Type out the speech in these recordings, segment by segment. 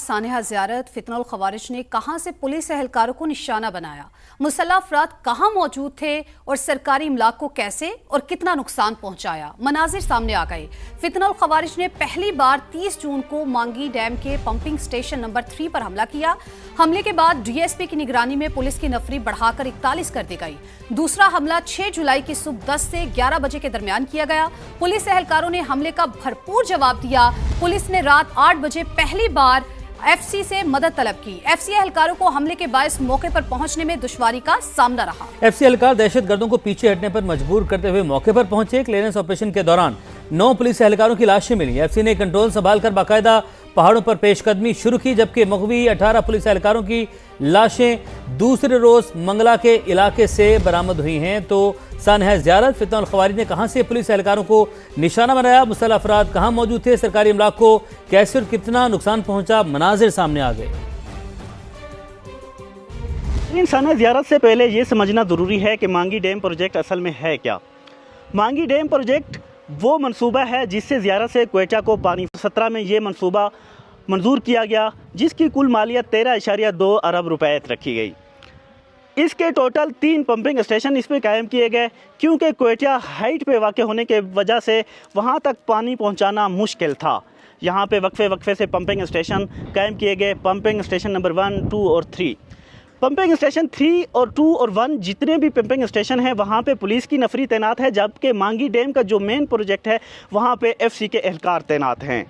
सानिहा ज़ियारत फितनुल खवारिज ने कहां से पुलिस एहलकारों को निशाना बनाया, मुसल्लह अफराद कहां मौजूद थे और सरकारी इमलाक को कैसे और कितना नुकसान पहुंचाया, मनाजिर सामने आ गए। फितनुल खवारिज ने पहली बार 30 जून को मांगी डैम के पंपिंग स्टेशन नंबर 3 पर हमला किया। हमले के बाद डीएसपी की निगरानी में पुलिस की नफरी बढ़ाकर 41 कर दी गई। दूसरा हमला 6 जुलाई की सुबह 10 से 11 बजे के दरमियान किया गया। पुलिस एहलकारों ने हमले का भरपूर जवाब दिया। पुलिस ने रात 8 बजे पहली बार एफसी से मदद तलब की। एफसी एहलकारों को हमले के बायस मौके पर पहुंचने में दुश्वारी का सामना रहा। एफसी एहलकार दहशतगर्दों को पीछे हटने पर मजबूर करते हुए मौके पर पहुंचे। क्लियरेंस ऑपरेशन के दौरान 9 पुलिस एहलकारों की लाशें मिली। एफसी ने कंट्रोल संभालकर बाकायदा पहाड़ों पर पेशकदमी शुरू की, जबकि मगवी 18 पुलिस एहलकारों की लाशें दूसरे रोज मंगला के इलाके से बरामद हुई हैं। तो सानिहा ज़ियारत फितनुल खवारिज ने कहां से पुलिस एहलकारों को निशाना बनाया, मुसल्लह अफराद कहां मौजूद थे, सरकारी इमलाक को कैसे और कितना नुकसान पहुंचा, मनाजिर सामने आ गए। सानिहा ज़ियारत से पहले ये समझना ज़रूरी है कि मांगी डैम प्रोजेक्ट असल में है क्या। मांगी डैम प्रोजेक्ट वो मंसूबा है जिससे ज़ियारत से क्वेटा को पानी 17 में ये मंसूबा मंजूर किया गया, जिसकी कुल मालियत 13.2 अरब रुपए रखी गई। इसके टोटल 3 पंपिंग स्टेशन इस पर कायम किए गए, क्योंकि क्वेटा हाइट पे वाक़ होने के वजह से वहाँ तक पानी पहुँचाना मुश्किल था। यहाँ पे वक्फे से पंपिंग स्टेशन कायम किए गए। पंपिंग स्टेशन नंबर 1, 2 और 3। पंपिंग स्टेशन 3 और 2 और 1 जितने भी पंपिंग स्टेशन हैं वहाँ पे पुलिस की नफरी तैनात है, जबकि मांगी डैम का जो मेन प्रोजेक्ट है वहाँ पे एफसी के एहलकार तैनात हैं।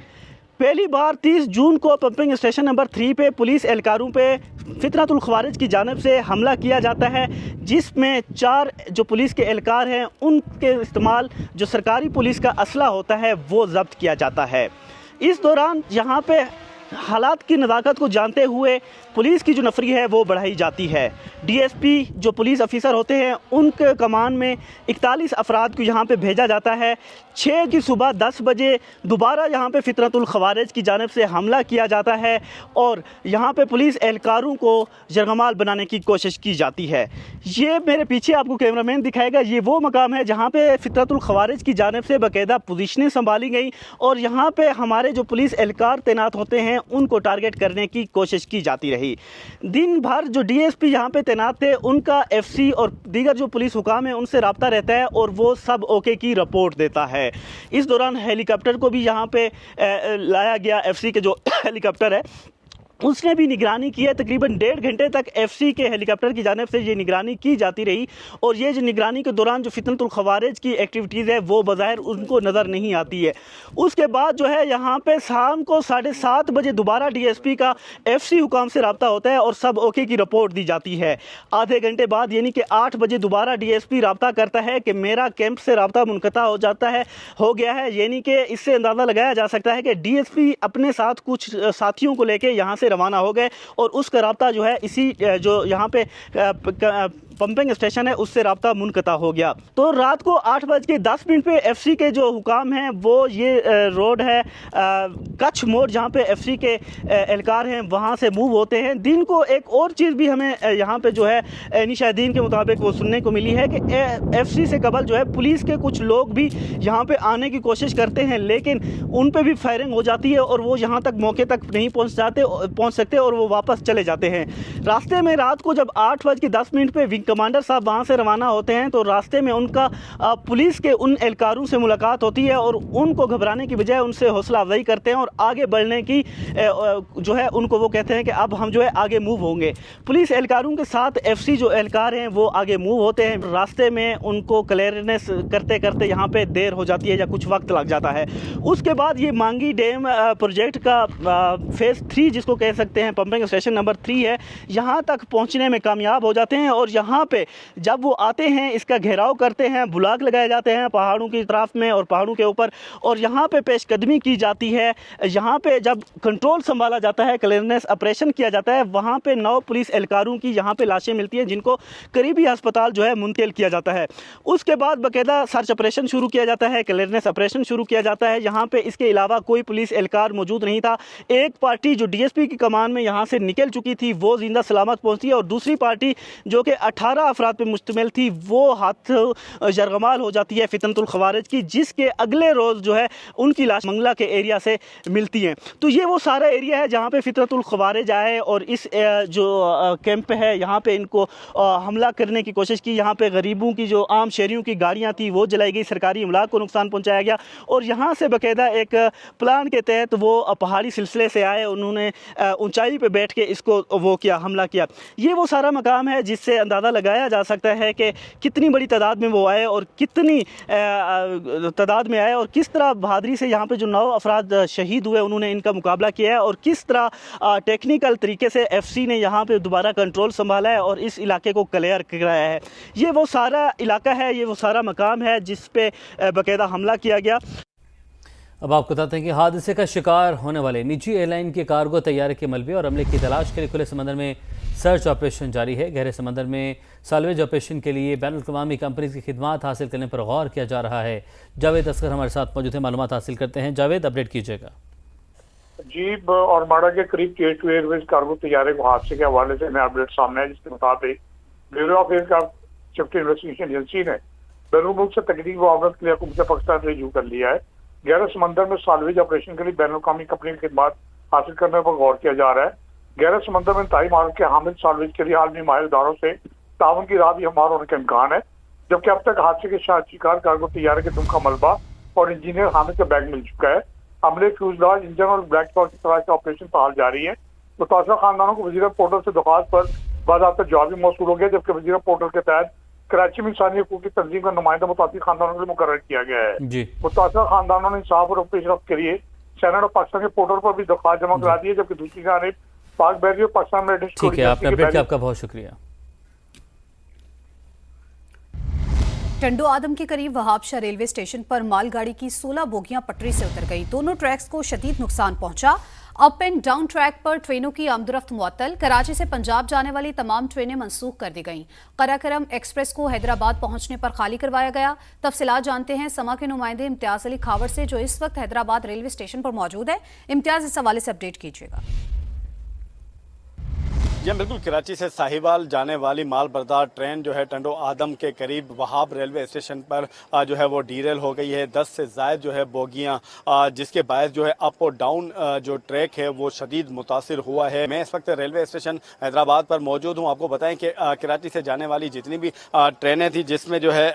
पहली बार 30 जून को पंपिंग स्टेशन नंबर 3 पे पुलिस एहलकारों पे फितनुल खवारिज की जानिब से हमला किया जाता है, जिसमें 4 जो पुलिस के एहलकार हैं उनके इस्तेमाल जो सरकारी पुलिस का असला होता है वो जब्त किया जाता है। इस दौरान यहाँ पे हालात की नज़ाकत को जानते हुए पुलिस की जो नफरी है वो बढ़ाई जाती है। डीएसपी जो पुलिस अफसर होते हैं उनके कमान में 41 अफराद को यहाँ पे भेजा जाता है। 6 की सुबह 10 बजे दोबारा यहाँ पे फितनुल खवारिज की जानिब से हमला किया जाता है और यहाँ पे पुलिस एहलकारों को जरगमाल बनाने की कोशिश की जाती है। ये मेरे पीछे आपको कैमरामैन दिखाएगा, ये वो मकाम है जहाँ पे फितनुल खवारिज की जानिब से बाकायदा पोजीशनें संभाली गई और यहाँ पे हमारे जो पुलिस एहलकार तैनात होते हैं उनको टारगेट करने की कोशिश की जाती रही। दिन भर जो डीएसपी यहाँ पे तैनात थे उनका एफसी और दीगर जो पुलिस हुकाम है उनसे रब्ता रहता है और वो सब ओके की रिपोर्ट देता है। इस दौरान हेलीकॉप्टर को भी यहाँ पे लाया गया। एफसी के जो हेलीकॉप्टर है उसने भी निगरानी की है। तकरीबन 1.5 घंटे तक एफसी के हेलीकॉप्टर की जानिब से ये निगरानी की जाती रही और ये जो निगरानी के दौरान जो फितनुल खवारिज की एक्टिविटीज़ है वो बज़ाहिर उनको नज़र नहीं आती है। उसके बाद जो है यहाँ पे शाम को 7:30 बजे दोबारा डीएसपी का एफसी हुकाम से रब्ता होता है और सब ओके की रिपोर्ट दी जाती है। आधे घंटे बाद यानी कि 8 बजे दोबारा डीएसपी रब्ता करता है कि मेरा कैंप से रब्ता मुनक़ता हो गया है। यानी कि इससे अंदाज़ा लगाया जा सकता है कि डीएसपी अपने साथ कुछ साथियों को लेकर यहाँ से रवाना हो गए और उसका राब्ता जो है इसी जो यहाँ पे पंपिंग स्टेशन है उससे राब्ता मुनक़ता हो गया। तो रात को 8:10 पे एफसी के जो हुकाम हैं वो ये रोड है कच्छ मोड़ जहाँ पे एफसी के एहलकार हैं वहाँ से मूव होते हैं। दिन को एक और चीज़ भी हमें यहाँ पे जो है निशादीन के मुताबिक वो सुनने को मिली है कि एफसी से कबल जो है पुलिस के कुछ लोग भी यहाँ पे आने की कोशिश करते हैं, लेकिन उन पे भी फायरिंग हो जाती है और वो यहाँ तक मौके तक नहीं पहुँच सकते और वो वापस चले जाते हैं। रास्ते में रात को जब 8:10 पे विंग कमांडर साहब वहाँ से रवाना होते हैं तो रास्ते में उनका पुलिस के उन एहलकारों से मुलाकात होती है और उनको घबराने की बजाय उनसे हौसला अफजाई करते हैं और आगे बढ़ने की जो है उनको वो कहते हैं कि अब हम जो है आगे मूव होंगे। पुलिस एहलकारों के साथ एफसी जो एहलकार हैं वो आगे मूव होते हैं। रास्ते में उनको क्लियरेंस करते करते यहाँ पे देर हो जाती है या कुछ वक्त लग जाता है। उसके बाद ये मांगी डैम प्रोजेक्ट का फेज़ 3 जिसको कह सकते हैं पंपिंग स्टेशन नंबर 3 है, यहाँ तक पहुँचने में कामयाब हो जाते हैं और यहाँ पे जब वो आते हैं इसका घेराव करते हैं, ब्लॉक लगाए जाते हैं पहाड़ों की तरफ में और पहाड़ों के ऊपर और यहाँ पे पेशकदमी की जाती है। यहाँ पे जब कंट्रोल संभाला जाता है, क्लियरेंस ऑपरेशन किया जाता है, वहाँ पे 9 पुलिस एहलकारों की यहाँ पे लाशें मिलती हैं जिनको करीबी अस्पताल जो है मुंतकिल किया जाता है। उसके बाद बाकायदा सर्च ऑपरेशन शुरू किया जाता है, क्लियरेंस ऑपरेशन शुरू किया जाता है। यहाँ पे इसके अलावा कोई पुलिस एहलकार मौजूद नहीं था। एक पार्टी जो डीएसपी की कमान में यहाँ से निकल चुकी थी वो जिंदा सलामत पहुँची और दूसरी पार्टी जो कि 18 अफराद पर मुश्तमिल थी वो हाथ यरगमाल हो जाती है फितनतुल खवारिज की, जिसके अगले रोज़ जो है उनकी लाश मंगला के एरिया से मिलती हैं। तो ये वो सारा एरिया है जहाँ पे फितनतुल खवारिज आए और इस जो कैंप है यहाँ पे इनको हमला करने की कोशिश की। यहाँ पे गरीबों की जो आम शहरियों की गाड़ियाँ थी वो जलाई गई, सरकारी इमलाक को नुकसान पहुँचाया गया और यहाँ से बाकायदा एक प्लान के तहत वो पहाड़ी सिलसिले से आए, उन्होंने ऊंचाई पे बैठ के इसको वो किया, हमला किया। ये वो सारा मकाम है जिससे अंदाज़ा लगाया जा सकता है कि कितनी बड़ी तादाद में वो आए और कितनी तादाद में आए और किस तरह बहादरी से यहाँ पे जो 9 अफराद शहीद हुए उन्होंने इनका मुकाबला किया है और किस तरह टेक्निकल तरीके से FC ने यहाँ पे दोबारा कंट्रोल संभाला है और इस इलाके को क्लियर कराया है। ये वो सारा इलाका है, ये वो सारा मकाम है जिस पे बाकायदा हमला किया गया। अब आपको बताते हैं कि हादसे का शिकार होने वाले निजी एयरलाइन के कार्गो तैयारे के मलबे और अमले की तलाश के लिए खुले समंदर में सर्च ऑपरेशन जारी है। गहरे समंदर में साल्वेज ऑपरेशन के लिए बैनुल अक़वामी कंपनी की खिदमात हासिल करने पर गौर किया जा रहा है। जावेद असगर हमारे साथ मौजूद हैं, मालूमात हासिल करते हैं। जावेद, अपडेट कीजिएगा। जी, और माड़ा के करीब K2 एयरवेज कार्गो तैयारे को हादसे के हवाले से नया अपडेट सामने है, जिसके मुताबिक bureau of aircraft safety investigation agency ने बैनुल मुल्क से तकरीब व आवरत के लिए हुकूमत पाकिस्तान रिव्यू कर लिया है। गहरे समंदर में साल्वेज ऑपरेशन के लिए बैनुल अक़वामी कंपनी की खिदमत हासिल करने पर गौर किया जा रहा है। गहरे समंदर में इंतहाई मारक के हामिल साल्वेज के लिए आलमी माहिर इदारों से ताउन की राह भी हमार होने का इम्कान है, जबकि अब तक हादसे के शिकार कार्गो तैयारे के दुम का मलबा और इंजीनियर हामिद का बैग मिल चुका है। अमले फ्यूजलाज, इंजन और ब्लैक बॉक्स की तलाश का ऑपरेशन बहाल जारी है। मुतासरा खानदानों को वजीर पोर्टल से दरख्वास्त पर बाज़ाब्ता जवाब भी मौसूल हो गया, जबकि वजीर पोर्टल के तहत कराची में इंसानी हकूक़ की तंजीम का नुमाइंदा मुताबिक खानदानों से मुकर्रर किया गया है। मुतासरा खानदानों ने इंसाफ और पेशरफ्त के लिए सेनेट और पाकिस्तान के पोर्टल पर भी दरख्वास्त जमा करा दी है, जबकि दूसरी जानिब पाक बहरी और पाकिस्तान में ठीक है, आपने अपडेट किया, आपका बहुत शुक्रिया। टंडो आदम के करीब वहाबशाह रेलवे स्टेशन पर मालगाड़ी की 16 बोगियां पटरी से उतर गई। दोनों ट्रैक्स को शदीद नुकसान पहुंचा। अप एंड डाउन ट्रैक पर ट्रेनों की आमदरफ्त मुअत्तल। कराची से पंजाब जाने वाली तमाम ट्रेनें मनसूख कर दी गईं। कराकरम एक्सप्रेस को हैदराबाद पहुंचने पर खाली करवाया गया। तफसीलात जानते हैं समा के नुमाइंदे इम्तियाज अली खावर से, जो इस वक्त हैदराबाद रेलवे स्टेशन पर मौजूद है। इम्तियाज, इस हवाले से अपडेट कीजिएगा। जी बिल्कुल, कराची से साहिवाल जाने वाली माल बरदार ट्रेन जो है टंडो आदम के करीब वहाब रेलवे स्टेशन पर जो है वो डीरेल हो गई है। 10 से ज़ायद जो है बोगियां, जिसके बायस जो है अप और डाउन जो ट्रैक है वो शदीद मुतासिर हुआ है। मैं इस वक्त रेलवे स्टेशन हैदराबाद पर मौजूद हूँ। आपको बताएं कि कराची से जाने वाली जितनी भी ट्रेनें थी, जिसमें जो है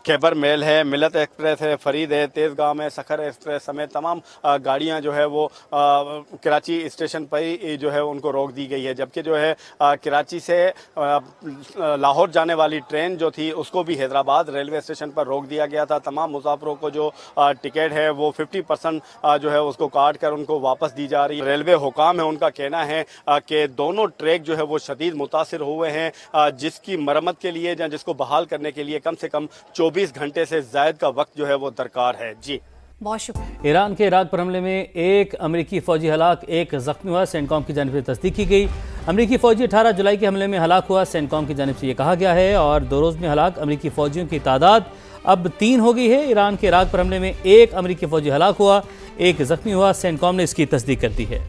खैबर मेल है, मिलत एक्सप्रेस है, फरीद है, तेज़गाम है, सखर एक्सप्रेस समेत तमाम गाड़ियाँ जो है वो कराची स्टेशन पर ही जो है उनको रोक दी गई है। जबकि जो है कराची से लाहौर जाने वाली ट्रेन जो थी उसको भी हैदराबाद रेलवे स्टेशन पर रोक दिया गया था। तमाम मुसाफिरों को जो टिकट है वो 50% जो है उसको काट कर उनको वापस दी जा रही है। रेलवे हुकाम है, उनका कहना है कि दोनों ट्रैक जो है वो शदीद मुतासिर हुए हैं, जिसकी मरम्मत के लिए या जिसको बहाल करने के लिए कम से कम 24 घंटे से ज़ायद का वक्त जो है वो दरकार है। जी, बहुत शुक्रिया। ईरान के इराक पर हमले में एक अमरीकी फौजी हलाक, एक जख्मी हुआ। सेंटकॉम की जानिब से तस्दीक की गई। अमरीकी फौजी 18 जुलाई के हमले में हलाक हुआ, सेंटकॉम की जानिब से ये कहा गया है। और 2 रोज़ में हलाक अमरीकी फौजियों की तादाद अब 3 हो गई है। ईरान के इराक पर हमले में एक अमरीकी फौजी हलाक हुआ, एक जख्मी हुआ। सेंटकॉम ने इसकी तस्दीक कर दी है।